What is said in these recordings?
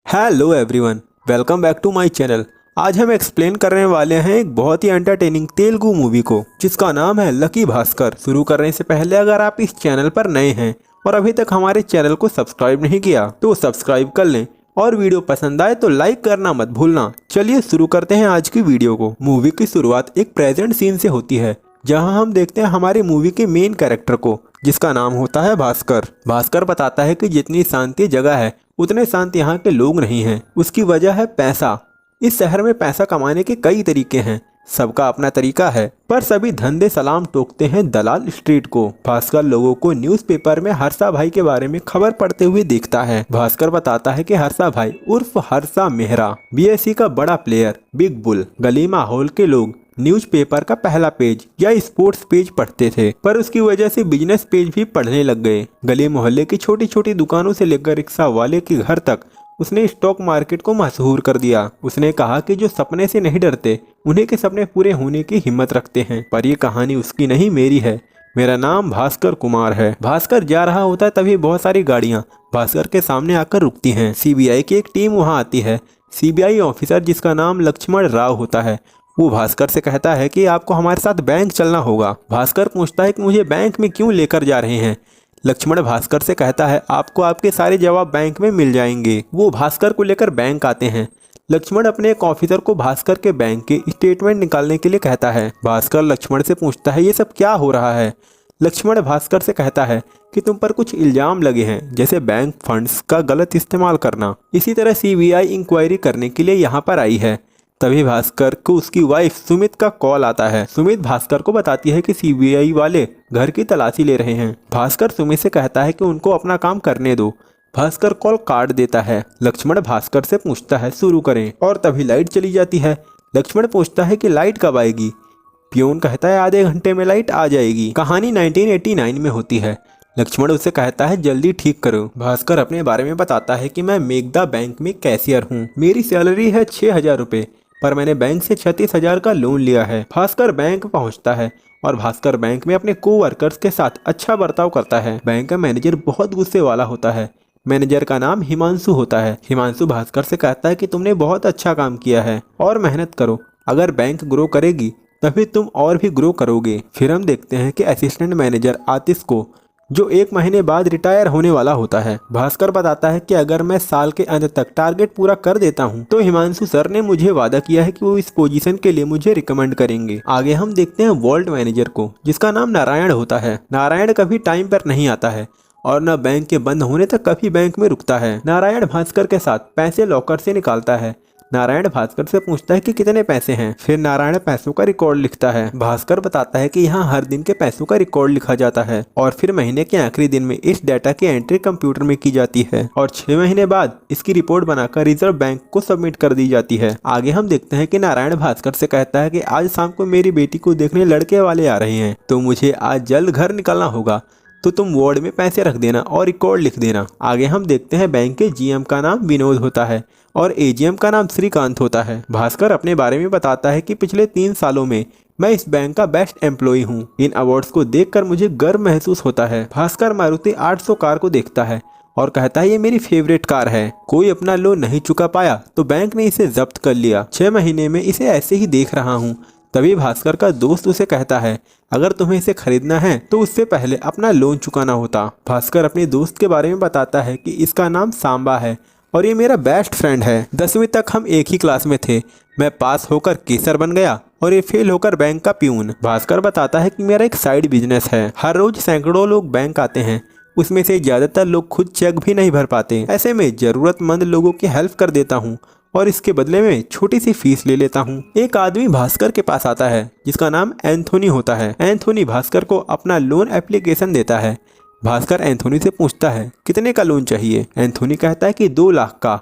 Hello everyone, welcome back to my channel. आज हम explain करने वाले हैं एक बहुत ही एंटरटेनिंग तेलुगु मूवी को जिसका नाम है लकी भास्कर। शुरू करने से पहले अगर आप इस चैनल पर नए हैं और अभी तक हमारे चैनल को सब्सक्राइब नहीं किया तो सब्सक्राइब कर लें और वीडियो पसंद आए तो लाइक करना मत भूलना। चलिए शुरू करते हैं आज की वीडियो को। मूवी की शुरुआत एक प्रेजेंट सीन से होती है जहां हम देखते हैं हमारी मूवी के मेन कैरेक्टर को जिसका नाम होता है भास्कर। भास्कर बताता है कि जितनी शांति जगह है उतने शांत यहाँ के लोग नहीं हैं। उसकी वजह है पैसा। इस शहर में पैसा कमाने के कई तरीके हैं, सबका अपना तरीका है, पर सभी धंधे सलाम टोकते हैं दलाल स्ट्रीट को। भास्कर लोगों को न्यूज़पेपर में हर्षा भाई के बारे में खबर पढ़ते हुए देखता है। भास्कर बताता है कि हर्षा भाई उर्फ हर्षा मेहरा बीएससी का बड़ा प्लेयर बिग बुल। गली माहौल के लोग न्यूज़पेपर का पहला पेज या स्पोर्ट्स पेज पढ़ते थे, पर उसकी वजह से बिजनेस पेज भी पढ़ने लग गए। गली मोहल्ले की छोटी छोटी दुकानों से लेकर रिक्शा वाले के घर तक उसने स्टॉक मार्केट को मशहूर कर दिया। उसने कहा कि जो सपने से नहीं डरते उन्हीं के सपने पूरे होने की हिम्मत रखते हैं। पर ये कहानी उसकी नहीं, मेरी है। मेरा नाम भास्कर कुमार है। भास्कर जा रहा होता है तभी बहुत सारी गाड़ियां भास्कर के सामने आकर रुकती हैं। सीबीआई की एक टीम वहां आती है। सीबीआई ऑफिसर जिसका नाम लक्ष्मण राव होता है वो भास्कर से कहता है कि आपको हमारे साथ बैंक चलना होगा। भास्कर पूछता है कि मुझे बैंक में क्यों लेकर जा रहे हैं। लक्ष्मण भास्कर से कहता है आपको आपके सारे जवाब बैंक में मिल जाएंगे। वो भास्कर को लेकर बैंक आते हैं। लक्ष्मण अपने एक ऑफिसर को भास्कर के बैंक के स्टेटमेंट निकालने के लिए कहता है। भास्कर लक्ष्मण से पूछता है ये सब क्या हो रहा है। लक्ष्मण भास्कर से कहता है कि तुम पर कुछ इल्जाम लगे हैं, जैसे बैंक फंड्स का गलत इस्तेमाल करना। इसी तरह सीबीआई इंक्वायरी करने के लिए यहाँ पर आई है। तभी भास्कर को उसकी वाइफ सुमित का कॉल आता है। सुमित भास्कर को बताती है कि सीबीआई वाले घर की तलाशी ले रहे हैं। भास्कर सुमित से कहता है कि उनको अपना काम करने दो। भास्कर कॉल काट देता है। लक्ष्मण भास्कर से पूछता है शुरू करें, और तभी लाइट चली जाती है। लक्ष्मण पूछता है कि लाइट कब आएगी। पियून कहता है आधे घंटे में लाइट आ जाएगी। कहानी 1989 में होती है। लक्ष्मण उससे कहता है जल्दी ठीक करो। भास्कर अपने बारे में बताता है कि मैं मेघदा बैंक में कैशियर हूँ। मेरी सैलरी है 6,000 रुपये, पर मैंने बैंक से 36,000 का लोन लिया है। भास्कर बैंक पहुंचता है और भास्कर बैंक में अपने कोवर्कर्स के साथ अच्छा बर्ताव करता है। बैंक का मैनेजर बहुत गुस्से वाला होता है। मैनेजर का नाम हिमांशु होता है। हिमांशु भास्कर से कहता है कि तुमने बहुत अच्छा काम किया है और मेहनत करो। अगर बैंक ग्रो करेगी तभी तुम और भी ग्रो करोगे। फिर हम देखते हैं कि असिस्टेंट मैनेजर आतिश को, जो 1 महीने बाद रिटायर होने वाला होता है, भास्कर बताता है कि अगर मैं साल के अंत तक टारगेट पूरा कर देता हूं तो हिमांशु सर ने मुझे वादा किया है कि वो इस पोजीशन के लिए मुझे रिकमेंड करेंगे। आगे हम देखते हैं वॉल्ट मैनेजर को जिसका नाम नारायण होता है। नारायण कभी टाइम पर नहीं आता है और न बैंक के बंद होने तक कभी बैंक में रुकता है। नारायण भास्कर के साथ पैसे लॉकर से निकालता है। नारायण भास्कर से पूछता है कि कितने पैसे हैं। फिर नारायण पैसों का रिकॉर्ड लिखता है। भास्कर बताता है कि यहाँ हर दिन के पैसों का रिकॉर्ड लिखा जाता है और फिर महीने के आखिरी दिन में इस डाटा की एंट्री कंप्यूटर में की जाती है और 6 महीने बाद इसकी रिपोर्ट बनाकर रिजर्व बैंक को सबमिट कर दी जाती है। आगे हम देखते हैं कि नारायण भास्कर से कहता है कि आज शाम को मेरी बेटी को देखने लड़के वाले आ रहे हैं, तो मुझे आज जल्द घर निकलना होगा, तो तुम वार्ड में पैसे रख देना और रिकॉर्ड लिख देना। आगे हम देखते हैं बैंक के जीएम का नाम विनोद होता है और एजीएम का नाम श्रीकांत होता है। भास्कर अपने बारे में बताता है कि पिछले 3 सालों में मैं इस बैंक का बेस्ट एम्प्लॉय हूँ। इन अवार्ड्स को देखकर मुझे गर्व महसूस होता है। भास्कर मारुति 800 कार को देखता है और कहता है ये मेरी फेवरेट कार है। कोई अपना लोन नहीं चुका पाया तो बैंक ने इसे जब्त कर लिया। 6 महीने में इसे ऐसे ही देख रहा हूँ। तभी भास्कर का दोस्त उसे कहता है अगर तुम्हें इसे खरीदना है तो उससे पहले अपना लोन चुकाना होता। भास्कर अपने दोस्त के बारे में बताता है कि इसका नाम सांबा है और ये मेरा बेस्ट फ्रेंड है। 10वीं तक हम एक ही क्लास में थे। मैं पास होकर केसर बन गया और ये फेल होकर बैंक का प्यून। भास्कर बताता है कि मेरा एक साइड बिजनेस है। हर रोज सैकड़ों लोग बैंक आते हैं, उसमें से ज्यादातर लोग खुद चेक भी नहीं भर पाते। ऐसे में जरूरतमंद लोगों की हेल्प कर देता हूँ और इसके बदले में छोटी सी फीस ले लेता हूँ। एक आदमी भास्कर के पास आता है जिसका नाम एंथोनी होता है। एंथोनी भास्कर को अपना लोन एप्लीकेशन देता है। भास्कर एंथोनी से पूछता है कितने का लोन चाहिए। एंथोनी कहता है कि 2 लाख का।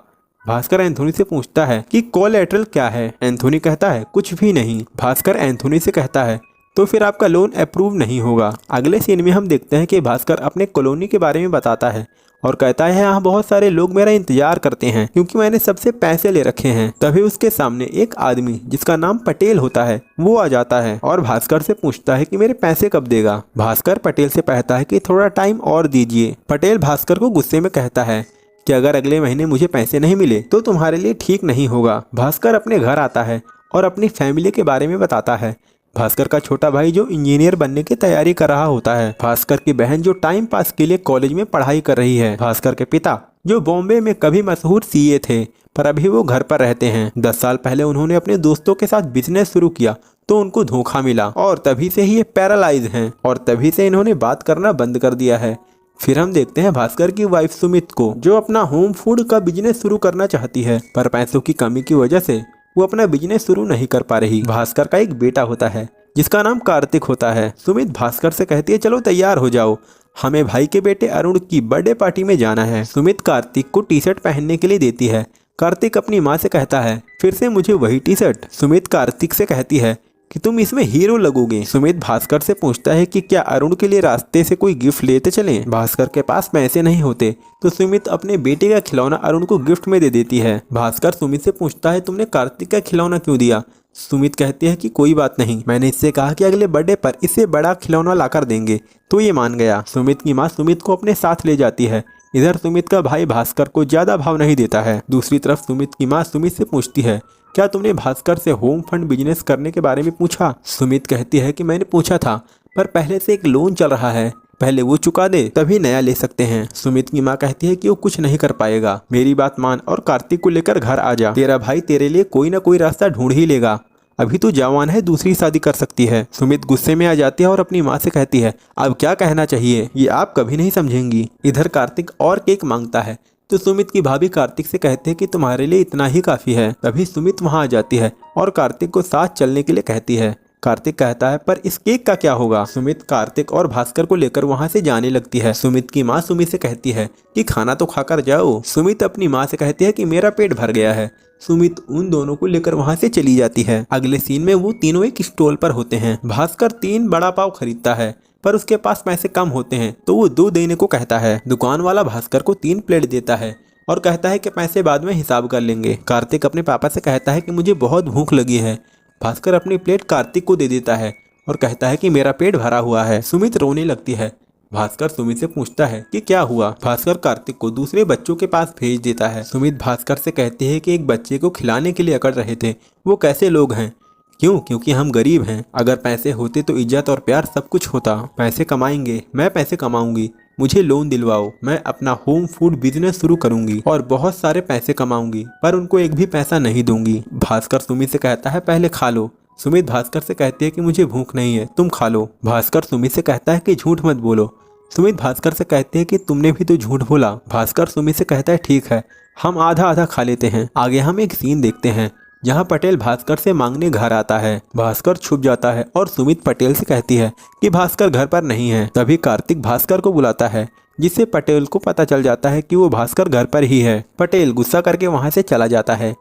भास्कर एंथोनी से पूछता है कि कोलैटरल क्या है। एंथोनी कहता है कुछ भी नहीं। भास्कर एंथोनी से कहता है तो फिर आपका लोन अप्रूव नहीं होगा। अगले सीन में हम देखते हैं कि भास्कर अपने कॉलोनी के बारे में बताता है और कहता है यहाँ बहुत सारे लोग मेरा इंतजार करते हैं क्योंकि मैंने सबसे पैसे ले रखे हैं। तभी उसके सामने एक आदमी जिसका नाम पटेल होता है वो आ जाता है और भास्कर से पूछता है कि मेरे पैसे कब देगा। भास्कर पटेल से कहता है कि थोड़ा टाइम और दीजिए। पटेल भास्कर को गुस्से में कहता है कि अगर अगले महीने मुझे पैसे नहीं मिले तो तुम्हारे लिए ठीक नहीं होगा। भास्कर अपने घर आता है और अपनी फैमिली के बारे में बताता है। भास्कर का छोटा भाई जो इंजीनियर बनने की तैयारी कर रहा होता है, भास्कर की बहन जो टाइम पास के लिए कॉलेज में पढ़ाई कर रही है, भास्कर के पिता जो बॉम्बे में कभी मशहूर सीए थे पर अभी वो घर पर रहते हैं। 10 साल पहले उन्होंने अपने दोस्तों के साथ बिजनेस शुरू किया तो उनको धोखा मिला और तभी से ही ये पैरालाइज हैं और तभी से इन्होंने बात करना बंद कर दिया है। फिर हम देखते हैं भास्कर की वाइफ सुमित को, जो अपना होम फूड का बिजनेस शुरू करना चाहती है पर पैसों की कमी की वजह से वो अपना बिजनेस शुरू नहीं कर पा रही। भास्कर का एक बेटा होता है जिसका नाम कार्तिक होता है। सुमित भास्कर से कहती है चलो तैयार हो जाओ, हमें भाई के बेटे अरुण की बर्थडे पार्टी में जाना है। सुमित कार्तिक को टी शर्ट पहनने के लिए देती है। कार्तिक अपनी माँ से कहता है फिर से मुझे वही टी शर्ट। सुमित कार्तिक से कहती है कि तुम इसमें हीरो लगोगे। सुमित भास्कर से पूछता है कि क्या अरुण के लिए रास्ते से कोई गिफ्ट लेते चलें। भास्कर के पास पैसे नहीं होते तो सुमित अपने बेटे का खिलौना अरुण को गिफ्ट में दे देती है। भास्कर सुमित से पूछता है तुमने कार्तिक का खिलौना क्यों दिया। सुमित कहती है कि कोई बात नहीं, मैंने इससे कहा कि अगले बर्थडे पर इससे बड़ा खिलौना लाकर देंगे तो ये मान गया। सुमित की माँ सुमित को अपने साथ ले जाती है। इधर सुमित का भाई भास्कर को ज्यादा भाव नहीं देता है। दूसरी तरफ सुमित की माँ सुमित से पूछती है क्या तुमने भास्कर से होम फंड बिजनेस करने के बारे में पूछा। सुमित कहती है कि मैंने पूछा था पर पहले से एक लोन चल रहा है, पहले वो चुका दे तभी नया ले सकते हैं। सुमित की माँ कहती है कि वो कुछ नहीं कर पाएगा, मेरी बात मान और कार्तिक को लेकर घर आ जा, तेरा भाई तेरे लिए कोई ना कोई रास्ता ढूंढ ही लेगा, अभी तो जवान है, दूसरी शादी कर सकती है। सुमित गुस्से में आ जाती है और अपनी माँ से कहती है अब क्या कहना चाहिए, ये आप कभी नहीं समझेंगी। इधर कार्तिक और केक मांगता है तो सुमित की भाभी कार्तिक से कहते हैं कि तुम्हारे लिए इतना ही काफी है। तभी सुमित वहां आ जाती है और कार्तिक को साथ चलने के लिए कहती है। कार्तिक कहता है पर इस केक का क्या होगा। सुमित कार्तिक और भास्कर को लेकर वहां से जाने लगती है। सुमित की माँ सुमित से कहती है कि खाना तो खाकर जाओ। सुमित अपनी माँ से कहती है कि मेरा पेट भर गया है। सुमित उन दोनों को लेकर वहां से चली जाती है। अगले सीन में वो तीनों एक स्टॉल पर होते हैं। भास्कर 3 बड़ा पाव खरीदता है पर उसके पास पैसे कम होते हैं तो वो 2 देने को कहता है। दुकान वाला भास्कर को 3 प्लेट देता है और कहता है कि पैसे बाद में हिसाब कर लेंगे। कार्तिक अपने पापा से कहता है कि मुझे बहुत भूख लगी है। भास्कर अपनी प्लेट कार्तिक को दे देता है और कहता है कि मेरा पेट भरा हुआ है। सुमित रोने लगती है। भास्कर सुमित से पूछता है कि क्या हुआ। भास्कर कार्तिक को दूसरे बच्चों के पास भेज देता है। सुमित भास्कर से कहते हैं कि एक बच्चे को खिलाने के लिए अकड़ रहे थे, वो कैसे लोग हैं। क्योंकि हम गरीब हैं, अगर पैसे होते तो इज्जत और प्यार सब कुछ होता। पैसे कमाएंगे, मैं पैसे कमाऊंगी, मुझे लोन दिलवाओ, मैं अपना होम फूड बिजनेस शुरू करूंगी और बहुत सारे पैसे कमाऊंगी पर उनको एक भी पैसा नहीं दूंगी। भास्कर सुमित से कहता है पहले खा लो। सुमित भास्कर से कहती है कि मुझे भूख नहीं है, तुम खा लो। भास्कर सुमित से कहता है कि झूठ मत बोलो। सुमित भास्कर से कहते हैं कि तुमने भी तो झूठ बोला। भास्कर सुमित से कहता है ठीक है, हम आधा आधा खा लेते हैं। आगे हम एक सीन देखते हैं जहां पटेल भास्कर से मांगने घर आता है। भास्कर छुप जाता है और सुमित पटेल से कहती है कि भास्कर घर पर नहीं है। तभी कार्तिक भास्कर को बुलाता है जिससे पटेल को पता चल जाता है कि वो भास्कर घर पर ही है। पटेल गुस्सा करके वहां से चला जाता है।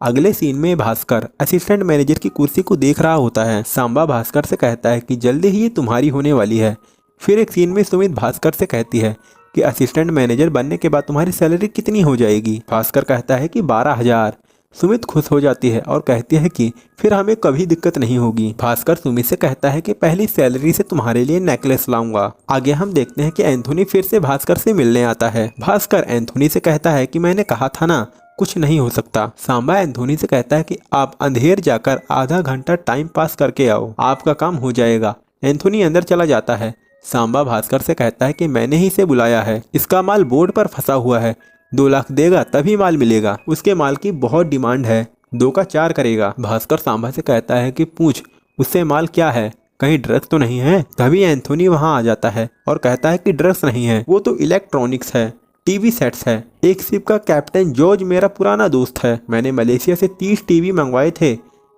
अगले सीन में भास्कर असिस्टेंट मैनेजर की कुर्सी को देख रहा होता है। सांबा भास्कर से कहता है कि जल्दी ही ये तुम्हारी होने वाली है। फिर एक सीन में सुमित भास्कर से कहती है कि असिस्टेंट मैनेजर बनने के बाद तुम्हारी सैलरी कितनी हो जाएगी। भास्कर कहता है कि 12,000। सुमित खुश हो जाती है और कहती है कि फिर हमें कभी दिक्कत नहीं होगी। भास्कर सुमित से कहता है कि पहली सैलरी से तुम्हारे लिए नेकलेस लाऊंगा। आगे हम देखते हैं कि एंथोनी फिर से भास्कर से मिलने आता है। भास्कर एंथोनी से कहता है कि मैंने कहा था ना कुछ नहीं हो सकता। सांबा एंथोनी से कहता है कि आप अंधेर जाकर आधा घंटा टाइम पास करके आओ, आपका काम हो जाएगा। एंथोनी अंदर चला जाता है। सांबा भास्कर से कहता है कि मैंने ही इसे बुलाया है, इसका माल बोर्ड पर फंसा हुआ है, 2 लाख देगा तभी माल मिलेगा, उसके माल की बहुत डिमांड है, 2 का 4 करेगा। भास्कर सांबा से कहता है कि पूछ उससे माल क्या है, कहीं ड्रग्स तो नहीं है। तभी एंथोनी वहां आ जाता है और कहता है कि ड्रग्स नहीं है, वो तो इलेक्ट्रॉनिक्स है, टीवी सेट्स है। एक शिप का कैप्टन जॉर्ज मेरा पुराना दोस्त है, मैंने मलेशिया से 30 टीवी मंगवाए थे,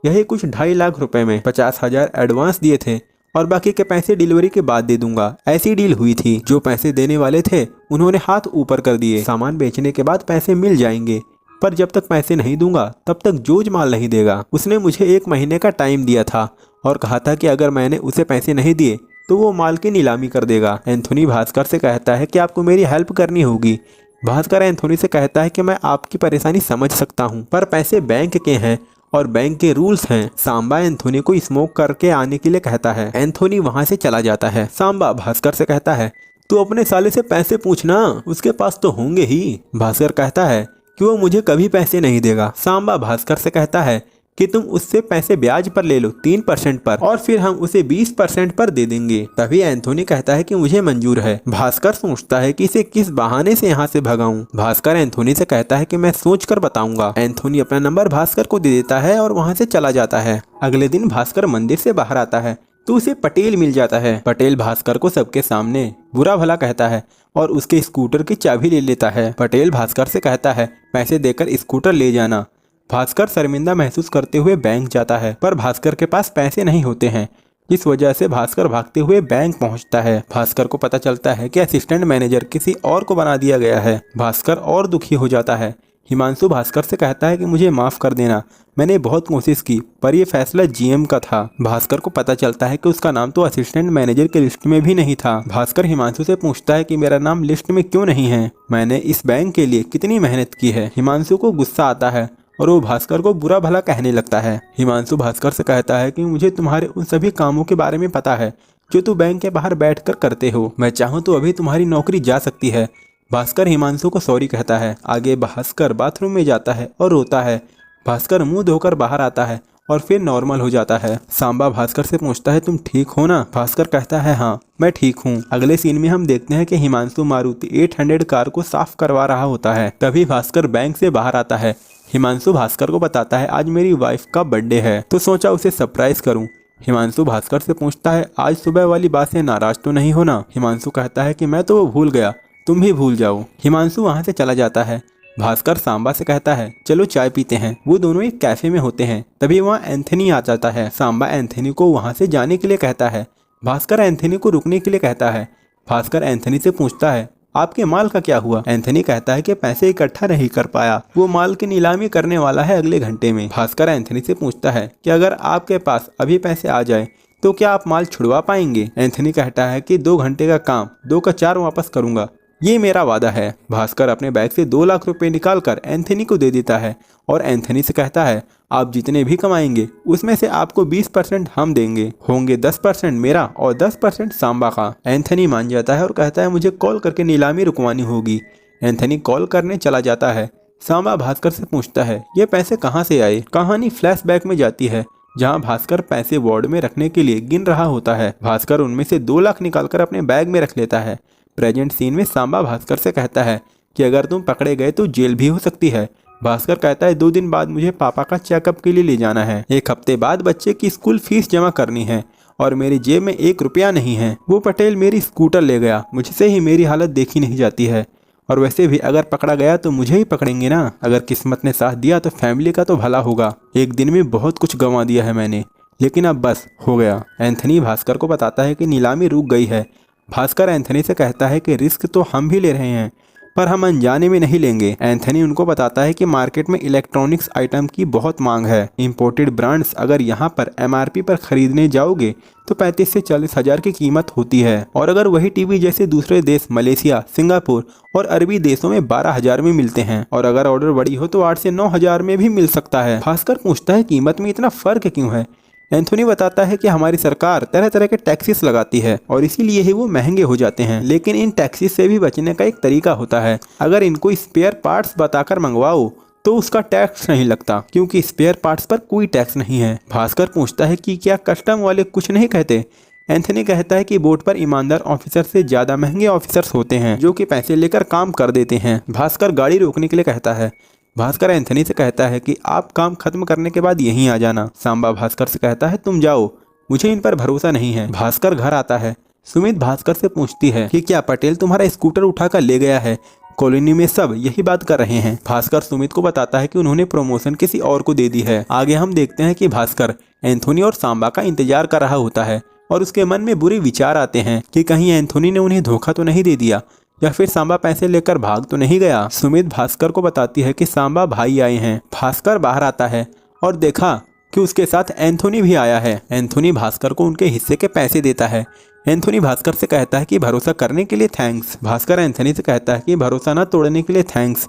यही कुछ 2.5 लाख रुपए में 50,000 एडवांस दिए थे और बाकी के पैसे डिलीवरी के बाद दे दूंगा। ऐसी डील हुई थी। जो पैसे देने वाले थे उन्होंने हाथ ऊपर कर दिए। सामान बेचने के बाद पैसे मिल जाएंगे पर जब तक पैसे नहीं दूंगा तब तक जॉर्ज माल नहीं देगा। उसने मुझे 1 महीने का टाइम दिया था और कहा था कि अगर मैंने उसे पैसे नहीं दिए तो वो माल की नीलामी कर देगा। एंथोनी भास्कर से कहता है कि आपको मेरी हेल्प करनी होगी। भास्कर एंथोनी से कहता है कि मैं आपकी परेशानी समझ सकता हूँ पर पैसे बैंक के हैं और बैंक के रूल्स हैं। सांबा एंथोनी को स्मोक करके आने के लिए कहता है। एंथोनी वहां से चला जाता है। सांबा भास्कर से कहता है तू अपने साले से पैसे पूछना, उसके पास तो होंगे ही। भास्कर कहता है कि वो मुझे कभी पैसे नहीं देगा। सांबा भास्कर से कहता है कि तुम उससे पैसे ब्याज पर ले लो 3% पर, और फिर हम उसे 20% पर दे देंगे। तभी एंथोनी कहता है कि मुझे मंजूर है। भास्कर सोचता है कि इसे किस बहाने से यहाँ से भगाऊं। भास्कर एंथोनी से कहता है कि मैं सोच कर बताऊंगा। एंथोनी अपना नंबर भास्कर को दे देता है और वहाँ से चला जाता है। अगले दिन भास्कर मंदिर से बाहर आता है तो उसे पटेल मिल जाता है। पटेल भास्कर को सबके सामने बुरा भला कहता है और उसके स्कूटर की चाबी ले लेता है। पटेल भास्कर से कहता है पैसे देकर स्कूटर ले जाना। भास्कर शर्मिंदा महसूस करते हुए बैंक जाता है, पर भास्कर के पास पैसे नहीं होते हैं, इस वजह से भास्कर भागते हुए बैंक पहुंचता है। भास्कर को पता चलता है कि असिस्टेंट मैनेजर किसी और को बना दिया गया है। भास्कर और दुखी हो जाता है। हिमांशु भास्कर से कहता है कि मुझे माफ कर देना, मैंने बहुत कोशिश की पर यह फैसला जीएम का था। भास्कर को पता चलता है कि उसका नाम तो असिस्टेंट मैनेजर के लिस्ट में भी नहीं था। भास्कर हिमांशु से पूछता है कि मेरा नाम लिस्ट में क्यों नहीं है, मैंने इस बैंक के लिए कितनी मेहनत की है। हिमांशु को गुस्सा आता है और वो भास्कर को बुरा भला कहने लगता है। हिमांशु भास्कर से कहता है कि मुझे तुम्हारे उन सभी कामों के बारे में पता है जो तू बैंक के बाहर बैठकर करते हो, मैं चाहूँ तो अभी तुम्हारी नौकरी जा सकती है। भास्कर हिमांशु को सॉरी कहता है। आगे भास्कर बाथरूम में जाता है और रोता है। भास्कर मुंह धोकर बाहर आता है और फिर नॉर्मल हो जाता है। सांबा भास्कर से पूछता है तुम ठीक हो ना? भास्कर कहता है हाँ मैं ठीक हूँ। अगले सीन में हम देखते हैं कि हिमांशु मारुति 800 कार को साफ करवा रहा होता है। तभी भास्कर बैंक से बाहर आता है। हिमांशु भास्कर को बताता है आज मेरी वाइफ का बर्थडे है तो सोचा उसे सरप्राइज करूं। हिमांशु भास्कर से पूछता है आज सुबह वाली बात से नाराज तो नहीं हो ना? हिमांशु कहता है कि मैं तो वो भूल गया, तुम भी भूल जाओ। हिमांशु वहां से चला जाता है। भास्कर सांबा से कहता है चलो चाय पीते हैं। वो दोनों एक कैफे में होते हैं। तभी वहाँ एंथनी आ जाता है। सांबा एंथनी को वहाँ से जाने के लिए कहता है। भास्कर एंथनी को रुकने के लिए कहता है। भास्कर एंथनी से पूछता है आपके माल का क्या हुआ? एंथनी कहता है कि पैसे इकट्ठा नहीं कर पाया, वो माल की नीलामी करने वाला है अगले घंटे में। भास्कर एंथनी से पूछता है कि अगर आपके पास अभी पैसे आ जाए तो क्या आप माल छुड़वा पाएंगे? एंथनी कहता है कि 2 घंटे का काम 2 का 4 वापस करूंगा, ये मेरा वादा है। भास्कर अपने बैग से 2 लाख रुपए निकालकर एंथनी को दे देता है और एंथनी से कहता है आप जितने भी कमाएंगे उसमें से आपको 20% हम देंगे, होंगे 10% मेरा और 10% सांबा का। एंथनी मान जाता है और कहता है मुझे कॉल करके नीलामी रुकवानी होगी। एंथनी कॉल करने चला जाता है। सांबा भास्कर से पूछता है ये पैसे कहाँ से आए? कहानी फ्लैशबैक में जाती है जहाँ भास्कर पैसे वार्ड में रखने के लिए गिन रहा होता है। भास्कर उनमें से 2 लाख निकालकर अपने बैग में रख लेता है। प्रेजेंट सीन में सांबा भास्कर से कहता है कि अगर तुम पकड़े गए तो जेल भी हो सकती है। भास्कर कहता है 2 दिन बाद मुझे पापा का चेकअप के लिए ले जाना है, 1 हफ्ते बाद बच्चे की स्कूल फीस जमा करनी है और मेरी जेब में 1 रुपया नहीं है। वो पटेल मेरी स्कूटर ले गया, मुझसे ही मेरी हालत देखी नहीं जाती है और वैसे भी अगर पकड़ा गया तो मुझे ही पकड़ेंगे ना। अगर किस्मत ने साथ दिया तो फैमिली का तो भला होगा। एक दिन में बहुत कुछ गंवा दिया है मैंने, लेकिन अब बस हो गया। एंथनी भास्कर को बताता है कि नीलामी रुक गई है। भास्कर एंथनी से कहता है कि रिस्क तो हम भी ले रहे हैं पर हम अनजाने में नहीं लेंगे। एंथनी उनको बताता है कि मार्केट में इलेक्ट्रॉनिक्स आइटम की बहुत मांग है। इंपोर्टेड ब्रांड्स अगर यहाँ पर एमआरपी पर खरीदने जाओगे तो 35 से 40 हज़ार की कीमत होती है और अगर वही टीवी जैसे दूसरे देश मलेशिया, सिंगापुर और अरबी देशों में 12,000 में मिलते हैं और अगर ऑर्डर बड़ी हो तो 8 से 9 हज़ार में भी मिल सकता है। भास्कर पूछता है कीमत में इतना फर्क क्यों है? एंथोनी बताता है कि हमारी सरकार तरह तरह के टैक्सेस लगाती है और इसीलिए ही वो महंगे हो जाते हैं, लेकिन इन टैक्सेस से भी बचने का एक तरीका होता है। अगर इनको स्पेयर पार्ट्स बताकर मंगवाओ तो उसका टैक्स नहीं लगता क्योंकि स्पेयर पार्ट्स पर कोई टैक्स नहीं है। भास्कर पूछता है कि क्या कस्टम वाले कुछ नहीं कहते? एंथनी कहता है कि बोर्ड पर ईमानदार ऑफिसर से ज्यादा महंगे ऑफिसर्स होते हैं जो कि पैसे लेकर काम कर देते हैं। भास्कर गाड़ी रोकने के लिए कहता है। भास्कर एंथनी से कहता है कि आप काम खत्म करने के बाद यहीं आ जाना। सांबा भास्कर से कहता है तुम जाओ, मुझे इन पर भरोसा नहीं है। भास्कर घर आता है। सुमित भास्कर से पूछती है कि क्या पटेल तुम्हारा स्कूटर उठाकर ले गया है? कॉलोनी में सब यही बात कर रहे हैं। भास्कर सुमित को बताता है कि उन्होंने प्रमोशन किसी और को दे दी है। आगे हम देखते हैं कि भास्कर एंथोनी और सांबा का इंतजार कर रहा होता है और उसके मन में बुरे विचार आते हैं कि कहीं एंथोनी ने उन्हें धोखा तो नहीं दे दिया या फिर सांबा पैसे लेकर भाग तो नहीं गया। सुमित भास्कर को बताती है कि सांबा भाई आए हैं। भास्कर बाहर आता है और देखा कि उसके साथ एंथोनी भी आया है। एंथोनी भास्कर को उनके हिस्से के पैसे देता है। एंथोनी भास्कर से कहता है कि भरोसा करने के लिए थैंक्स। भास्कर एंथोनी से कहता है कि भरोसा न तोड़ने के लिए थैंक्स।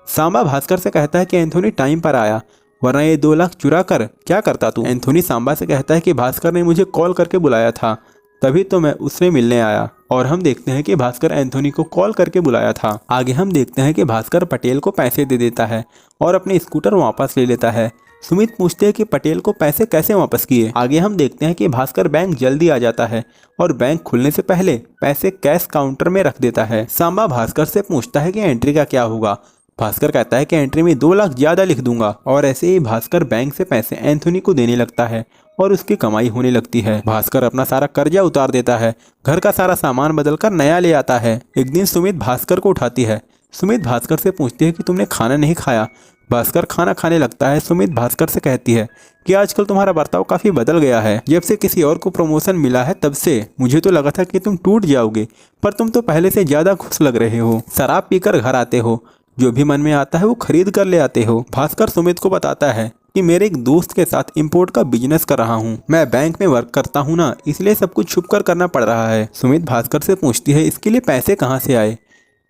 सांबा भास्कर से कहता है कि एंथोनी टाइम पर आया, वरना ये 2 लाख चुरा कर क्या करता तू? एंथोनी सांबा से कहता है कि भास्कर ने मुझे कॉल करके बुलाया था तभी तो मैं उससे मिलने आया। और हम देखते हैं कि भास्कर एंथोनी को कॉल करके बुलाया था। आगे हम देखते हैं कि भास्कर पटेल को पैसे दे देता है और अपने स्कूटर वापस ले लेता है। सुमित पूछते हैं कि पटेल को पैसे कैसे वापस किए। आगे हम देखते हैं कि भास्कर बैंक जल्दी आ जाता है और बैंक खुलने से पहले पैसे कैश काउंटर में रख देता है। सांबा भास्कर से पूछता है कि एंट्री का क्या होगा। भास्कर कहता है कि एंट्री में 2 लाख ज्यादा लिख दूंगा। और ऐसे ही भास्कर बैंक से पैसे एंथोनी को देने लगता है और उसकी कमाई होने लगती है। भास्कर अपना सारा कर्जा उतार देता है, घर का सारा सामान बदलकर नया ले आता है। एक दिन सुमित भास्कर को उठाती है। सुमित भास्कर से पूछती है कि तुमने खाना नहीं खाया। भास्कर खाना खाने लगता है। सुमित भास्कर से कहती है कि आजकल तुम्हारा बर्ताव काफी बदल गया है। जब से किसी और को प्रमोशन मिला है तब से मुझे तो लगा था कि तुम टूट जाओगे, पर तुम तो पहले से ज्यादा खुश लग रहे हो। शराब पीकर घर आते हो, जो भी मन में आता है वो खरीद कर ले आते हो। भास्कर सुमित को बताता है कि मेरे एक दोस्त के साथ इंपोर्ट का बिजनेस कर रहा हूँ। मैं बैंक में वर्क करता हूँ ना, इसलिए सब कुछ छुप कर करना पड़ रहा है। सुमित भास्कर से पूछती है इसके लिए पैसे कहाँ से आए।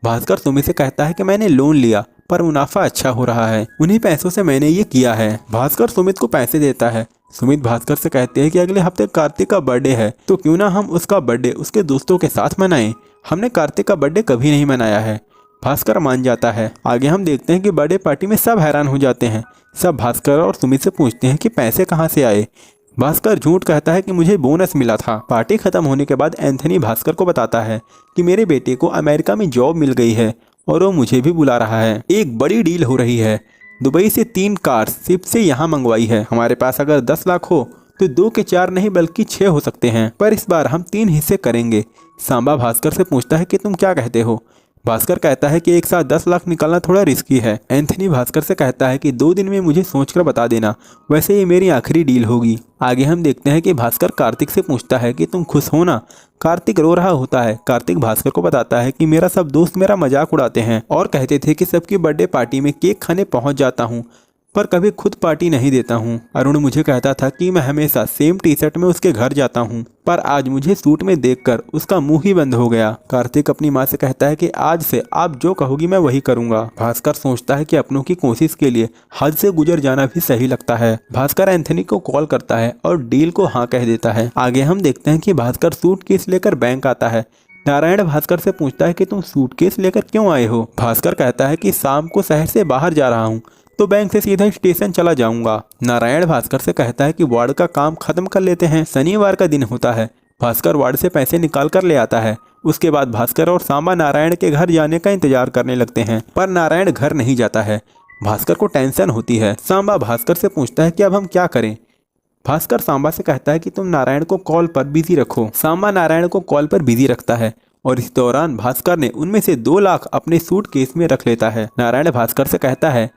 भास्कर सुमित से कहता है कि मैंने लोन लिया, पर मुनाफा अच्छा हो रहा है, उन्हीं पैसों से मैंने ये किया है। भास्कर सुमित को पैसे देता है। सुमित भास्कर से कहते हैं कि अगले हफ्ते कार्तिक का बर्थडे है, तो क्यों ना हम उसका बर्थडे उसके दोस्तों के साथ मनाएं। हमने कार्तिक का बर्थडे कभी नहीं मनाया है। भास्कर मान जाता है। आगे हम देखते हैं कि बर्थडे पार्टी में सब हैरान हो जाते हैं। सब भास्कर और सुमित से पूछते हैं कि पैसे कहाँ से आए। भास्कर झूठ कहता है कि मुझे बोनस मिला था। पार्टी खत्म होने के बाद एंथनी भास्कर को बताता है कि मेरे बेटे को अमेरिका में जॉब मिल गई है और वो मुझे भी बुला रहा है। एक बड़ी डील हो रही है। दुबई से 3 कार्स शिप से यहाँ मंगवाई है। हमारे पास अगर 10 लाख हो तो 2 के 4 नहीं बल्कि 6 हो सकते हैं, पर इस बार हम 3 हिस्से करेंगे। सांबा भास्कर से पूछता है कि तुम क्या कहते हो। भास्कर कहता है कि एक साथ 10 लाख निकालना थोड़ा रिस्की है। एंथनी भास्कर से कहता है कि 2 दिन में मुझे सोचकर बता देना, वैसे ये मेरी आखिरी डील होगी। आगे हम देखते हैं कि भास्कर कार्तिक से पूछता है कि तुम खुश हो ना। कार्तिक रो रहा होता है। कार्तिक भास्कर को बताता है कि मेरा सब दोस्त मेरा मजाक उड़ाते हैं और कहते थे कि सबकी बर्थडे पार्टी में केक खाने पहुंच जाता हूँ, पर कभी खुद पार्टी नहीं देता हूँ। अरुण मुझे कहता था कि मैं हमेशा सेम टी शर्ट में उसके घर जाता हूँ, पर आज मुझे सूट में देखकर उसका मुंह ही बंद हो गया। कार्तिक अपनी माँ से कहता है कि आज से आप जो कहोगी मैं वही करूँगा। भास्कर सोचता है कि अपनों की कोशिश के लिए हद से गुजर जाना भी सही लगता है। भास्कर एंथनी को कॉल करता है और डील को हाँ कह देता है। आगे हम देखते हैं कि भास्कर सूटकेस लेकर बैंक आता है। नारायण भास्कर से पूछता है कि तुम सूटकेस लेकर क्यों आए हो। भास्कर कहता है कि शाम को शहर से बाहर जा रहा हूँ, तो बैंक से सीधा स्टेशन चला जाऊंगा। नारायण भास्कर से कहता है कि वार्ड का काम खत्म कर लेते हैं, शनिवार का दिन होता है। भास्कर वार्ड से पैसे निकाल कर ले आता है। उसके बाद भास्कर और सांबा नारायण के घर जाने का इंतजार करने लगते हैं, पर नारायण घर नहीं जाता है। भास्कर को टेंशन होती है। सांबा भास्कर से पूछता है कि अब हम क्या करें। भास्कर सांबा से कहता है कि तुम नारायण को कॉल पर बिजी रखो। सांबा नारायण को कॉल पर बिजी रखता है और इस दौरान भास्कर ने उनमें से 2 लाख अपने सूटकेस में रख लेता है। नारायण भास्कर से कहता है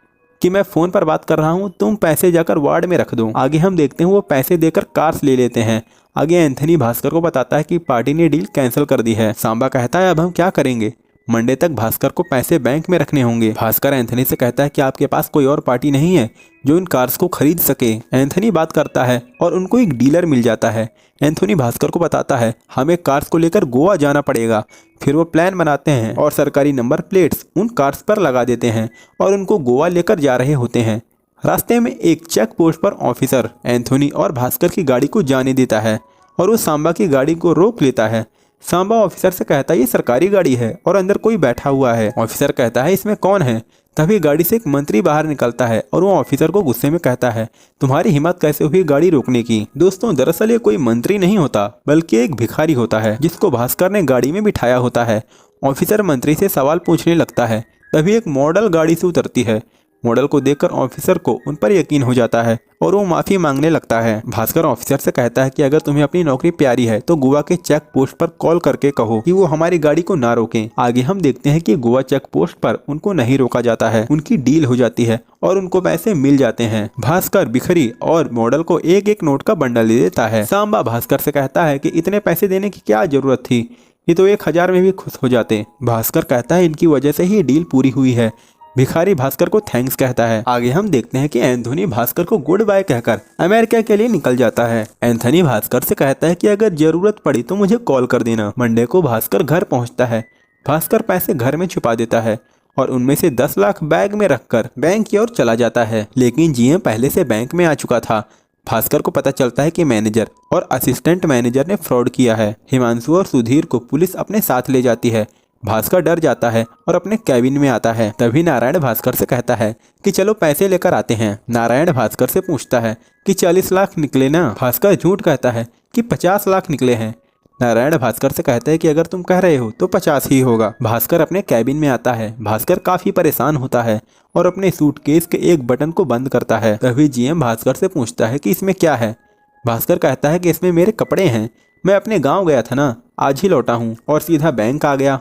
कि मैं फ़ोन पर बात कर रहा हूँ, तुम पैसे जाकर वार्ड में रख दो। आगे हम देखते हैं वो पैसे देकर कार्स ले लेते हैं। आगे एंथनी भास्कर को बताता है कि पार्टी ने डील कैंसिल कर दी है। सांबा कहता है अब हम क्या करेंगे। मंडे तक भास्कर को पैसे बैंक में रखने होंगे। भास्कर एंथनी से कहता है कि आपके पास कोई और पार्टी नहीं है जो इन कार्स को खरीद सके। एंथनी बात करता है और उनको एक डीलर मिल जाता है। एंथनी भास्कर को बताता है हमें कार्स को लेकर गोवा जाना पड़ेगा। फिर वो प्लान बनाते हैं और सरकारी नंबर प्लेट्स उन कार्स पर लगा देते हैं और उनको गोवा लेकर जा रहे होते हैं। रास्ते में एक चेक पोस्ट पर ऑफिसर एंथनी और भास्कर की गाड़ी को जाने देता है और वो सांबा की गाड़ी को रोक लेता है। सांबा ऑफिसर से कहता है ये सरकारी गाड़ी है और अंदर कोई बैठा हुआ है। ऑफिसर कहता है इसमें कौन है। तभी गाड़ी से एक मंत्री बाहर निकलता है और वो ऑफिसर को गुस्से में कहता है तुम्हारी हिम्मत कैसे हुई गाड़ी रोकने की। दोस्तों दरअसल ये कोई मंत्री नहीं होता बल्कि एक भिखारी होता है जिसको भास्कर ने गाड़ी में बिठाया होता है। ऑफिसर मंत्री से सवाल पूछने लगता है। तभी एक मॉडल गाड़ी से उतरती है। मॉडल को देखकर ऑफिसर को उन पर यकीन हो जाता है और वो माफी मांगने लगता है। भास्कर ऑफिसर से कहता है कि अगर तुम्हें अपनी नौकरी प्यारी है तो गोवा के चेक पोस्ट पर कॉल करके कहो कि वो हमारी गाड़ी को ना रोकें। आगे हम देखते हैं कि गोवा चेक पोस्ट पर उनको नहीं रोका जाता है। उनकी डील हो जाती है और उनको पैसे मिल जाते हैं। भास्कर भिखारी और मॉडल को एक एक नोट का बंडल दे देता है। सांबा भास्कर से कहता है कि इतने पैसे देने की क्या जरूरत थी, ये तो 1000 में भी खुश हो जाते। भास्कर कहता है इनकी वजह से ही ये डील पूरी हुई है। भिखारी भास्कर को थैंक्स कहता है। आगे हम देखते हैं कि एंथनी भास्कर को गुड बाय कहकर अमेरिका के लिए निकल जाता है। एंथनी भास्कर से कहता है कि अगर जरूरत पड़ी तो मुझे कॉल कर देना। मंडे को भास्कर घर पहुंचता है। भास्कर पैसे घर में छुपा देता है और उनमें से 10 लाख बैग में रखकर बैंक की ओर चला जाता है। लेकिन जीएम पहले से बैंक में आ चुका था। भास्कर को पता चलता है कि मैनेजर और असिस्टेंट मैनेजर ने फ्रॉड किया है। हिमांशु और सुधीर को पुलिस अपने साथ ले जाती है। भास्कर डर जाता है और अपने कैबिन में आता है। तभी नारायण भास्कर से कहता है कि चलो पैसे लेकर आते हैं। नारायण भास्कर से पूछता है कि 40 लाख निकले ना। भास्कर झूठ कहता है कि 50 लाख निकले हैं। नारायण भास्कर से कहता है कि अगर तुम कह रहे हो तो 50 ही होगा। भास्कर अपने कैबिन में आता है। भास्कर काफी परेशान होता है और अपने सूटकेस के एक बटन को बंद करता है। तभी जीएम भास्कर से पूछता है कि इसमें क्या है। भास्कर कहता है कि इसमें मेरे कपड़े हैं, मैं अपने गांव गया था ना, आज ही लौटा हूँ और सीधा बैंक आ गया।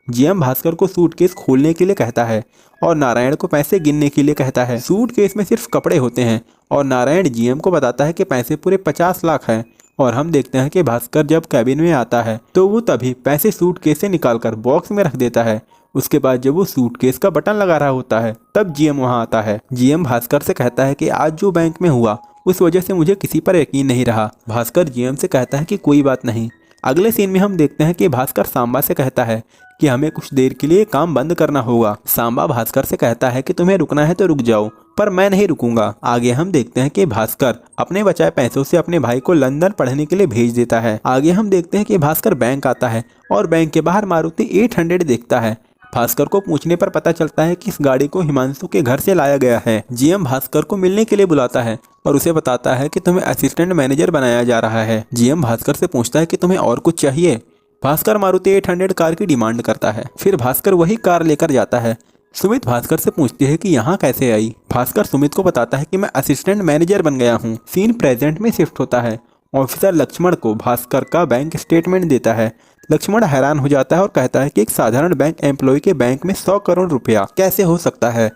जीएम भास्कर को सूटकेस खोलने के लिए कहता है और नारायण को पैसे गिनने के लिए कहता है। सूटकेस में सिर्फ कपड़े होते हैं और नारायण जीएम को बताता है कि पैसे पूरे 50 लाख हैं। और हम देखते हैं कि भास्कर जब कैबिन में आता है तो वो तभी पैसे सूटकेस से निकालकर बॉक्स में रख देता है। उसके बाद जब वो सूटकेस का बटन लगा रहा होता है तब जीएम वहां आता है। जीएम भास्कर से कहता है कि आज जो बैंक में हुआ उस वजह से मुझे किसी पर यकीन नहीं रहा। भास्कर जीएम से कहता है कि कोई बात नहीं। अगले सीन में हम देखते हैं कि भास्कर सांबा से कहता है कि हमें कुछ देर के लिए काम बंद करना होगा। सांबा भास्कर से कहता है कि तुम्हें रुकना है तो रुक जाओ, पर मैं नहीं रुकूंगा। आगे हम देखते हैं कि भास्कर अपने बचाए पैसों से अपने भाई को लंदन पढ़ने के लिए भेज देता है। आगे हम देखते हैं कि भास्कर बैंक आता है और बैंक के बाहर मारुति 800 देखता है। भास्कर को पूछने पर पता चलता है कि इस गाड़ी को हिमांशु के घर से लाया गया है। जीएम भास्कर को मिलने के लिए बुलाता है और उसे बताता है कि तुम्हें असिस्टेंट मैनेजर बनाया जा रहा है। जीएम भास्कर से पूछता है कि तुम्हें और कुछ चाहिए। भास्कर मारुति 800 कार की डिमांड करता है। फिर भास्कर वही कार लेकर जाता है। सुमित भास्कर से पूछती है कि यहाँ कैसे आई। भास्कर सुमित को बताता है कि मैं असिस्टेंट मैनेजर बन गया हूँ। सीन प्रेजेंट में शिफ्ट होता है। ऑफिसर लक्ष्मण को भास्कर का बैंक स्टेटमेंट देता है। लक्ष्मण हैरान हो जाता है और कहता है कि एक साधारण बैंक एम्प्लॉय के बैंक में 100 करोड़ रुपया कैसे हो सकता है।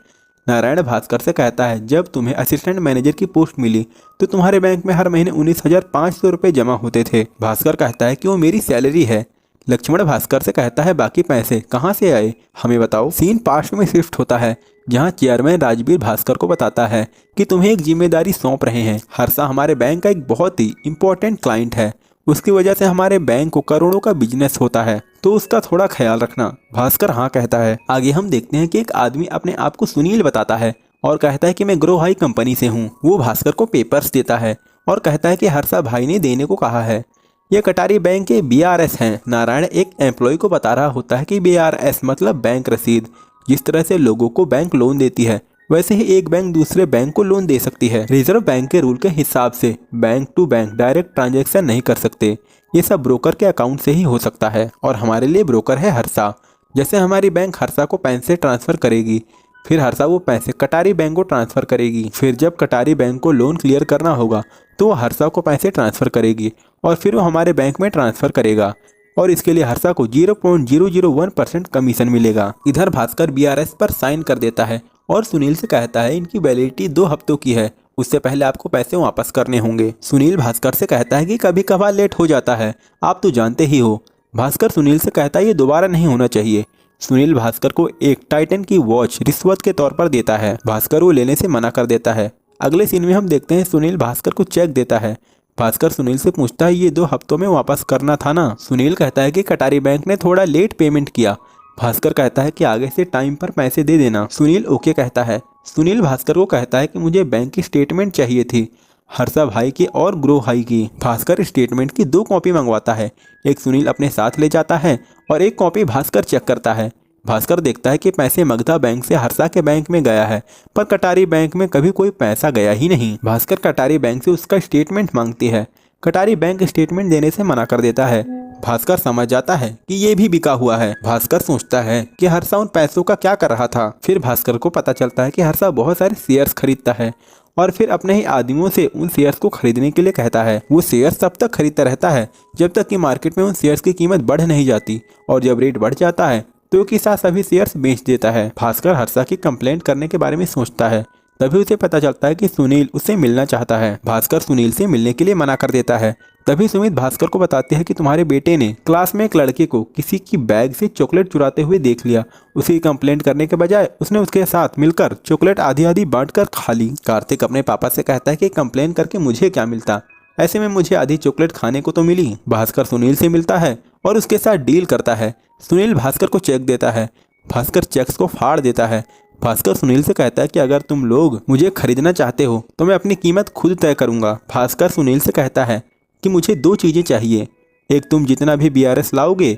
नारायण भास्कर से कहता है जब तुम्हें असिस्टेंट मैनेजर की पोस्ट मिली तो तुम्हारे बैंक में हर महीने 19,500 रुपये जमा होते थे। भास्कर कहता है कि वो मेरी सैलरी है। लक्ष्मण भास्कर से कहता है बाकी पैसे कहाँ से आए, हमें बताओ। सीन पास्ट में शिफ्ट होता है जहाँ चेयरमैन राजवीर भास्कर को बताता है कि तुम्हें एक जिम्मेदारी सौंप रहे हैं। हर्षा हमारे बैंक का एक बहुत ही इम्पोर्टेंट क्लाइंट है, उसकी वजह से हमारे बैंक को करोड़ों का बिजनेस होता है, तो उसका थोड़ा ख्याल रखना। भास्कर हाँ कहता है। आगे हम देखते हैं कि एक आदमी अपने आप को सुनील बताता है और कहता है कि मैं ग्रो हाई कंपनी से हूँ। वो भास्कर को पेपर्स देता है और कहता है कि हर्षा भाई ने देने को कहा है। ये कटारी बैंक के BRS हैं। नारायण एक एम्प्लॉय को बता रहा होता है कि BRS मतलब बैंक रसीद। जिस तरह से लोगों को बैंक लोन देती है वैसे ही एक बैंक दूसरे बैंक को लोन दे सकती है। रिजर्व बैंक के रूल के हिसाब से bank to bank direct transaction नहीं कर सकते, ये सब ब्रोकर के अकाउंट से ही हो सकता है। और हमारे लिए ब्रोकर है हर्षा। जैसे हमारी बैंक हर्षा को पैसे ट्रांसफ़र करेगी, फिर हर्षा वो पैसे कटारी बैंक को ट्रांसफ़र करेगी। फिर जब कटारी बैंक को लोन क्लियर करना होगा तो वो हर्षा को पैसे ट्रांसफ़र करेगी और फिर वो हमारे बैंक में ट्रांसफ़र करेगा और इसके लिए हर्षा को 0.001% कमीशन मिलेगा। इधर भास्कर BRS पर साइन कर देता है और सुनील से कहता है इनकी वैलिडिटी 2 हफ्तों की है, उससे पहले आपको पैसे वापस करने होंगे। सुनील भास्कर से कहता है कि कभी कभार लेट हो जाता है, आप तो जानते ही हो। भास्कर सुनील से कहता है ये दोबारा नहीं होना चाहिए। सुनील भास्कर को एक टाइटन की वॉच रिश्वत के तौर पर देता है। भास्कर वो लेने से मना कर देता है। अगले सीन में हम देखते हैं सुनील भास्कर को चेक देता है। भास्कर सुनील से पूछता है ये 2 हफ्तों में वापस करना था ना। सुनील कहता है कि कटारी बैंक ने थोड़ा लेट पेमेंट किया। भास्कर कहता है कि आगे से टाइम पर पैसे दे देना। सुनील ओके कहता है। सुनील भास्कर को कहता है कि मुझे बैंक की स्टेटमेंट चाहिए थी, हर्षा भाई की और ग्रो हाई की। भास्कर स्टेटमेंट की 2 कॉपी मंगवाता है। एक सुनील अपने साथ ले जाता है और एक कॉपी भास्कर चेक करता है। भास्कर देखता है कि पैसे मगधा बैंक से हर्षा के बैंक में गया है, पर कटारी बैंक में कभी कोई पैसा गया ही नहीं। भास्कर कटारी बैंक से उसका स्टेटमेंट मांगती है। कटारी बैंक स्टेटमेंट देने से मना कर देता है। भास्कर समझ जाता है कि ये भी बिका हुआ है। भास्कर सोचता है कि हर्षा उन पैसों का क्या कर रहा था। फिर भास्कर को पता चलता है कि हर्षा बहुत सारे शेयर्स खरीदता है और फिर अपने ही आदमियों से उन शेयर्स को खरीदने के लिए कहता है। वो शेयर्स तब तक खरीदता रहता है जब तक कि मार्केट में उन शेयर्स की कीमत बढ़ नहीं जाती, और जब रेट बढ़ जाता है तो उसके साथ सभी शेयर्स बेच देता है। भास्कर हर्षा की कंप्लेंट करने के बारे में सोचता है। तभी उसे पता चलता है कि सुनील उससे मिलना चाहता है। भास्कर सुनील से मिलने के लिए मना कर देता है। तभी सुमित भास्कर को बताते हैं कि तुम्हारे बेटे ने क्लास में एक लड़के को किसी की बैग से चॉकलेट चुराते हुए देख लिया। उसी कंप्लेंट करने के बजाय उसने उसके साथ मिलकर चॉकलेट आधी आधी बांटकर खा ली। कार्तिक अपने पापा से कहता है कि कंप्लेन करके मुझे क्या मिलता, ऐसे में मुझे आधी चॉकलेट खाने को तो मिली। भास्कर सुनील से मिलता है और उसके साथ डील करता है। सुनील भास्कर को चेक देता है। भास्कर चेक्स को फाड़ देता है। भास्कर सुनील से कहता है कि अगर तुम लोग मुझे खरीदना चाहते हो तो मैं अपनी कीमत खुद तय करूंगा। भास्कर सुनील से कहता है कि मुझे 2 चीज़ें चाहिए, एक तुम जितना भी BRS लाओगे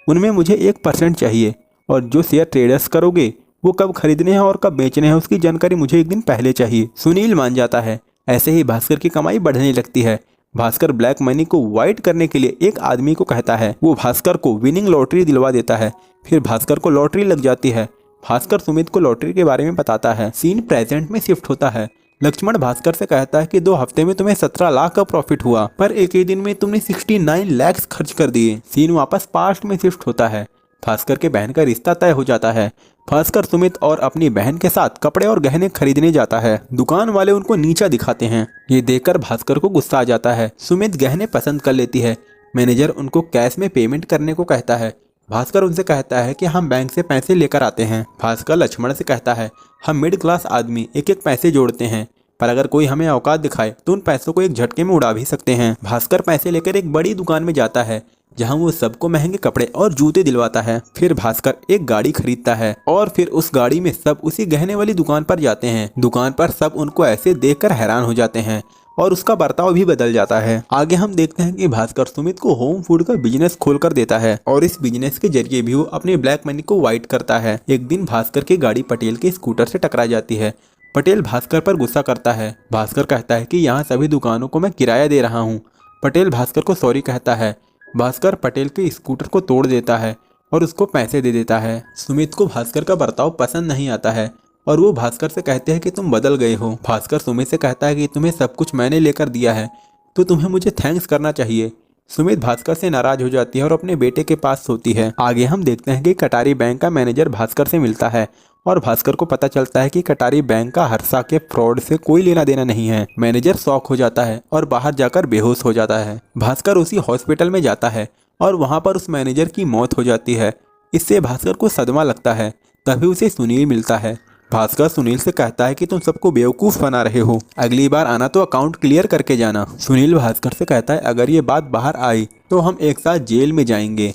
उनमें मुझे 1% चाहिए, और जो शेयर ट्रेडर्स करोगे वो कब खरीदने हैं और कब बेचने हैं उसकी जानकारी मुझे 1 दिन पहले चाहिए। सुनील मान जाता है। ऐसे ही भास्कर की कमाई बढ़ने लगती है। भास्कर ब्लैक मनी को वाइट करने के लिए एक आदमी को कहता है, वो भास्कर को विनिंग लॉटरी दिलवा देता है। फिर भास्कर को लॉटरी लग जाती है। भास्कर सुमित को लॉटरी के बारे में बताता है। सीन प्रेजेंट में शिफ्ट होता है। लक्ष्मण भास्कर से कहता है कि 2 हफ्ते में तुम्हें 17 लाख का प्रॉफिट हुआ, पर एक ही दिन में तुमने 69 लाख खर्च कर दिए। सीन वापस पास्ट में शिफ्ट होता है। भास्कर के बहन का रिश्ता तय हो जाता है। भास्कर सुमित और अपनी बहन के साथ कपड़े और गहने खरीदने जाता है। दुकान वाले उनको नीचा दिखाते हैं। ये देखकर भास्कर को गुस्सा आ जाता है। सुमित गहने पसंद कर लेती है। मैनेजर उनको कैश में पेमेंट करने को कहता है। भास्कर उनसे कहता है कि हम बैंक से पैसे लेकर आते हैं। भास्कर लक्ष्मण से कहता है, हम मिडिल क्लास आदमी एक एक पैसे जोड़ते हैं, पर अगर कोई हमें औकात दिखाए तो उन पैसों को एक झटके में उड़ा भी सकते हैं। भास्कर पैसे लेकर एक बड़ी दुकान में जाता है जहां वो सबको महंगे कपड़े और जूते दिलवाता है। फिर भास्कर एक गाड़ी खरीदता है और फिर उस गाड़ी में सब उसी गहने वाली दुकान पर जाते हैं। दुकान पर सब उनको ऐसे देखकर हैरान हो जाते हैं और उसका बर्ताव भी बदल जाता है। आगे हम देखते हैं कि भास्कर सुमित को होम फूड का बिजनेस खोलकर देता है और इस बिजनेस के जरिए भी वो अपने ब्लैक मनी को वाइट करता है। एक दिन भास्कर की गाड़ी पटेल के स्कूटर से टकरा जाती है। पटेल भास्कर पर गुस्सा करता है। भास्कर कहता है कि यहाँ सभी दुकानों को मैं किराया दे रहा हूँ। पटेल भास्कर को सॉरी कहता है। भास्कर पटेल के स्कूटर को तोड़ देता है और उसको पैसे दे देता है। सुमित को भास्कर का बर्ताव पसंद नहीं आता है और वो भास्कर से कहते हैं कि तुम बदल गए हो। भास्कर सुमित से कहता है कि तुम्हें सब कुछ मैंने लेकर दिया है तो तुम्हें मुझे थैंक्स करना चाहिए। सुमित भास्कर से नाराज हो जाती है और अपने बेटे के पास सोती है। आगे हम देखते हैं कि कटारी बैंक का मैनेजर भास्कर से मिलता है और भास्कर को पता चलता है कि कटारी बैंक का हर्षा के फ्रॉड से कोई लेना देना नहीं है। मैनेजर शॉक हो जाता है और बाहर जाकर बेहोश हो जाता है। भास्कर उसी हॉस्पिटल में जाता है और वहाँ पर उस मैनेजर की मौत हो जाती है। इससे भास्कर को सदमा लगता है। तभी उसे सुनील मिलता है। भास्कर सुनील से कहता है कि तुम सबको बेवकूफ़ बना रहे हो, अगली बार आना तो अकाउंट क्लियर करके जाना। सुनील भास्कर से कहता है अगर ये बात बाहर आई तो हम एक साथ जेल में जाएंगे।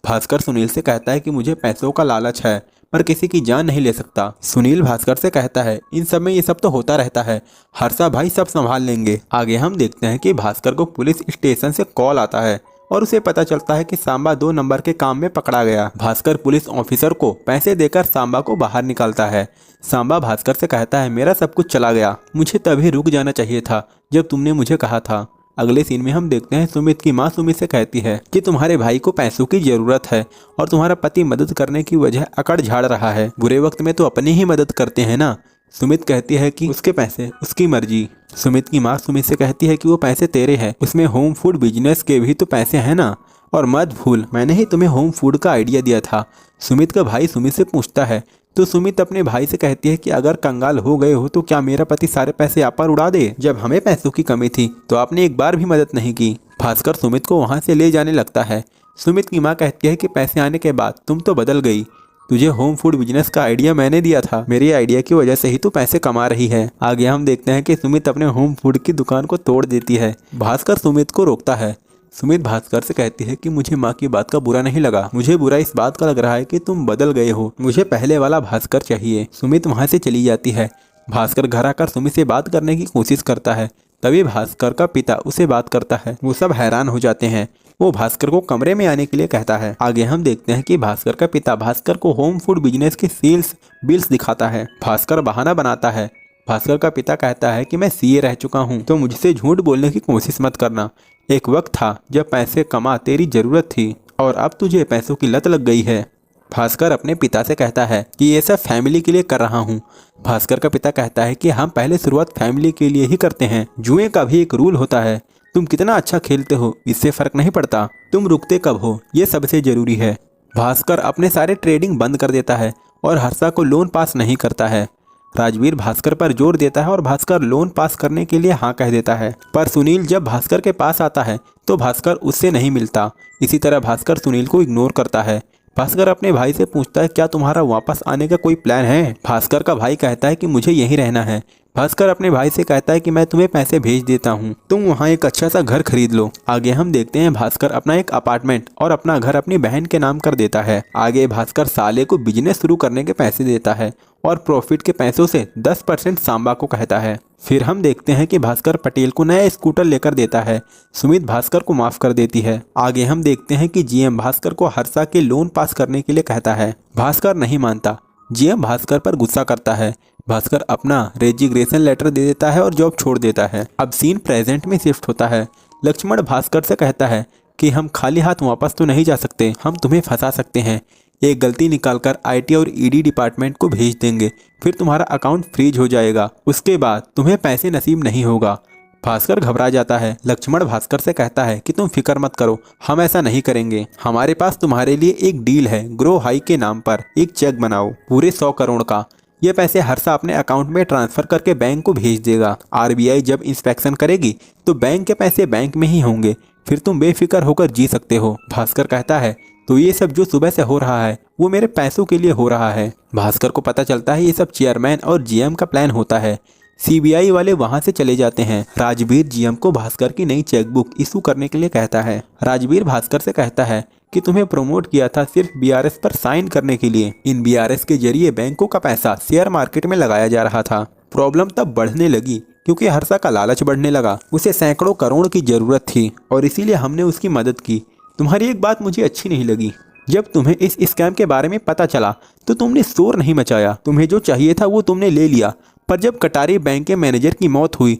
भास्कर सुनील से कहता है कि मुझे पैसों का लालच है पर किसी की जान नहीं ले सकता। सुनील भास्कर से कहता है इन सब में ये सब तो होता रहता है, हर्षा भाई सब संभाल लेंगे। आगे हम देखते हैं कि भास्कर को पुलिस स्टेशन से कॉल आता है और उसे पता चलता है कि सांबा 2 नंबर के काम में पकड़ा गया। भास्कर पुलिस ऑफिसर को पैसे देकर सांबा को बाहर निकालता है। सांबा भास्कर से कहता है मेरा सब कुछ चला गया, मुझे तभी रुक जाना चाहिए था जब तुमने मुझे कहा था। अगले सीन में हम देखते हैं सुमित की माँ सुमित से कहती है कि तुम्हारे भाई को पैसों की जरूरत है और तुम्हारा पति मदद करने की वजह अकड़ झाड़ रहा है, बुरे वक्त में तो अपनी ही मदद करते हैं ना। सुमित कहती है कि उसके पैसे उसकी मर्जी। सुमित की माँ सुमित से कहती है कि वो पैसे तेरे हैं, उसमें होम फूड बिजनेस के भी तो पैसे हैं ना, और मत भूल मैंने ही तुम्हें होम फूड का आइडिया दिया था। सुमित का भाई सुमित से पूछता है तो सुमित अपने भाई से कहती है कि अगर कंगाल हो गए हो तो क्या मेरा पति सारे पैसे आप पर उड़ा दे? जब हमें पैसों की कमी थी तो आपने एक बार भी मदद नहीं की। भास्कर सुमित को वहाँ से ले जाने लगता है। सुमित की माँ कहती है कि पैसे आने के बाद तुम तो बदल गई, तुझे होम फूड बिजनेस का आइडिया मैंने दिया था, मेरे आइडिया की वजह से ही तू पैसे कमा रही है। आगे हम देखते हैं कि सुमित अपने होम फूड की दुकान को तोड़ देती है। भास्कर सुमित को रोकता है। सुमित भास्कर से कहती है कि मुझे माँ की बात का बुरा नहीं लगा, मुझे बुरा इस बात का लग रहा है कि तुम बदल गए हो, मुझे पहले वाला भास्कर चाहिए। सुमित वहाँ से चली जाती है। भास्कर घर आकर सुमित से बात करने की कोशिश करता है। तभी भास्कर का पिता उसे बात करता है। वो सब हैरान हो जाते हैं। वो भास्कर को कमरे में आने के लिए कहता है। आगे हम देखते हैं कि भास्कर का पिता भास्कर को होम फूड बिजनेस के सेल्स बिल्स दिखाता है। भास्कर बहाना बनाता है। भास्कर का पिता कहता है कि मैं सीए रह चुका हूँ तो मुझसे झूठ बोलने की कोशिश मत करना। एक वक्त था जब पैसे कमा तेरी जरूरत थी और अब तुझे पैसों की लत लग गई है। भास्कर अपने पिता से कहता है कि ये सब फैमिली के लिए कर रहा हूँ। भास्कर का पिता कहता है कि हम पहले शुरुआत फैमिली के लिए ही करते हैं, जुए का भी एक रूल होता है, तुम कितना अच्छा खेलते हो इससे फर्क नहीं पड़ता, तुम रुकते कब हो ये सबसे जरूरी है। भास्कर अपने सारे ट्रेडिंग बंद कर देता है और हर्षा को लोन पास नहीं करता है। राजवीर भास्कर पर जोर देता है और भास्कर लोन पास करने के लिए हाँ कह देता है। पर सुनील जब भास्कर के पास आता है तो भास्कर उससे नहीं मिलता। इसी तरह भास्कर सुनील को इग्नोर करता है। भास्कर अपने भाई से पूछता है क्या तुम्हारा वापस आने का कोई प्लान है? भास्कर का भाई कहता है कि मुझे यहीं रहना है। भास्कर अपने भाई से कहता है कि मैं तुम्हें पैसे भेज देता हूँ, तुम वहाँ एक अच्छा सा घर खरीद लो। आगे हम देखते हैं भास्कर अपना एक अपार्टमेंट और अपना घर अपनी बहन के नाम कर देता है। आगे भास्कर साले को बिजनेस शुरू करने के पैसे देता है और प्रॉफिट के पैसों से 10% सांबा को कहता है। फिर हम देखते हैं कि भास्कर पटेल को नया स्कूटर लेकर देता है। सुमित भास्कर को माफ कर देती है। आगे हम देखते हैं कि जीएम भास्कर को हर्षा के लोन पास करने के लिए कहता है। भास्कर नहीं मानता। जीएम भास्कर पर गुस्सा करता है। भास्कर अपना रेजिग्नेशन लेटर दे देता है और जॉब छोड़ देता है। अब सीन प्रेजेंट में शिफ्ट होता है। लक्ष्मण भास्कर से कहता है कि हम खाली हाथ वापस तो नहीं जा सकते, हम तुम्हें फंसा सकते हैं। एक गलती निकालकर आईटी और ईडी डिपार्टमेंट को भेज देंगे, फिर तुम्हारा अकाउंट फ्रीज हो जाएगा, उसके बाद तुम्हें पैसे नसीब नहीं होगा। भास्कर घबरा जाता है। लक्ष्मण भास्कर से कहता है कि तुम फिक्र मत करो, हम ऐसा नहीं करेंगे। हमारे पास तुम्हारे लिए एक डील है, ग्रो हाई के नाम पर एक चेक बनाओ पूरे 100 करोड़ का। ये पैसे हर्षा अपने अकाउंट में ट्रांसफर करके बैंक को भेज देगा। आरबीआई जब इंस्पेक्शन करेगी तो बैंक के पैसे बैंक में ही होंगे, फिर तुम बेफिक्र होकर जी सकते हो। भास्कर कहता है तो ये सब जो सुबह से हो रहा है वो मेरे पैसों के लिए हो रहा है। भास्कर को पता चलता है ये सब चेयरमैन और जीएम का प्लान होता है। सीबीआई वाले वहां से चले जाते हैं। राजवीर जीएम को भास्कर की नई चेकबुक इशू करने के लिए कहता है। राजवीर भास्कर से कहता है कि तुम्हें प्रमोट किया था सिर्फ बीआरएस पर साइन करने के लिए। इन बीआरएस के जरिए बैंकों का पैसा शेयर मार्केट में लगाया जा रहा था। प्रॉब्लम तब बढ़ने लगी क्योंकि हर्षा का लालच बढ़ने लगा। उसे सैकड़ों करोड़ की जरूरत थी और इसीलिए हमने उसकी मदद की। तुम्हारी एक बात मुझे अच्छी नहीं लगी, जब तुम्हें इस स्कैम के बारे में पता चला तो तुमने शोर नहीं मचाया। तुम्हें जो चाहिए था वो तुमने ले लिया, पर जब कटारी बैंक के मैनेजर की मौत हुई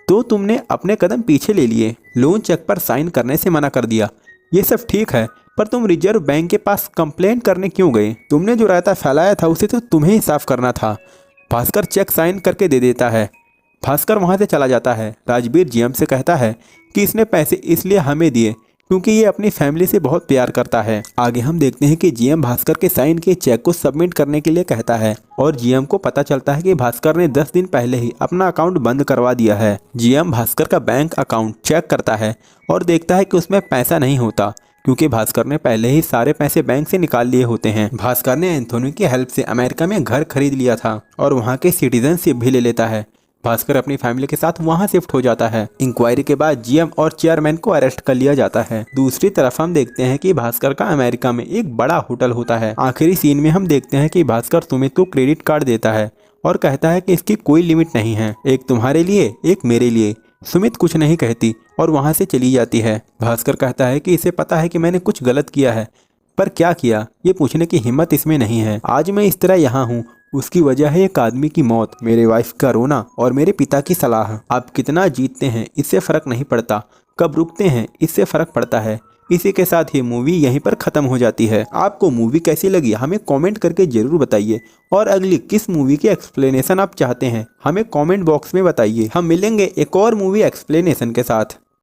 तो तुमने अपने कदम पीछे ले लिए, लोन चेक पर साइन करने से मना कर दिया। ये सब ठीक है, पर तुम रिजर्व बैंक के पास कंप्लेंट करने क्यों गए? तुमने जो रायता फैलाया था उसे तो तुम्हें ही साफ करना था। भास्कर चेक साइन करके दे देता है। भास्कर वहां से चला जाता है। राजवीर जीएम से कहता है कि इसने पैसे इसलिए हमें दिए क्योंकि ये अपनी फैमिली से बहुत प्यार करता है। आगे हम देखते हैं कि जीएम भास्कर के साइन के चेक को सबमिट करने के लिए कहता है और जीएम को पता चलता है कि भास्कर ने 10 दिन पहले ही अपना अकाउंट बंद करवा दिया है। जीएम भास्कर का बैंक अकाउंट चेक करता है और देखता है कि उसमें पैसा नहीं होता क्योंकि भास्कर ने पहले ही सारे पैसे बैंक से निकाल लिए होते हैं। भास्कर ने एंथोनी की हेल्प से अमेरिका में घर खरीद लिया था और वहाँ के सिटीजनशिप भी ले लेता है। भास्कर अपनी फैमिली के साथ वहां शिफ्ट हो जाता है। इंक्वायरी के बाद जीएम और चेयरमैन को अरेस्ट कर लिया जाता है। दूसरी तरफ हम देखते हैं कि भास्कर का अमेरिका में एक बड़ा होटल होता है। आखिरी सीन में हम देखते हैं कि भास्कर सुमित को क्रेडिट कार्ड देता है और कहता है कि इसकी कोई लिमिट नहीं है, एक तुम्हारे लिए एक मेरे लिए। सुमित कुछ नहीं कहती और वहां से चली जाती है। भास्कर कहता है कि इसे पता है कि मैंने कुछ गलत किया है, पर क्या किया ये पूछने की हिम्मत इसमें नहीं है। आज मैं इस तरह यहाँ हूँ उसकी वजह है एक आदमी की मौत, मेरे वाइफ का रोना और मेरे पिता की सलाह। आप कितना जीतते हैं इससे फर्क नहीं पड़ता, कब रुकते हैं इससे फर्क पड़ता है। इसी के साथ ये मूवी यहीं पर खत्म हो जाती है। आपको मूवी कैसी लगी हमें कमेंट करके जरूर बताइए और अगली किस मूवी की एक्सप्लेनेशन आप चाहते हैं हमें कमेंट बॉक्स में बताइए। हम मिलेंगे एक और मूवी एक्सप्लेनेशन के साथ।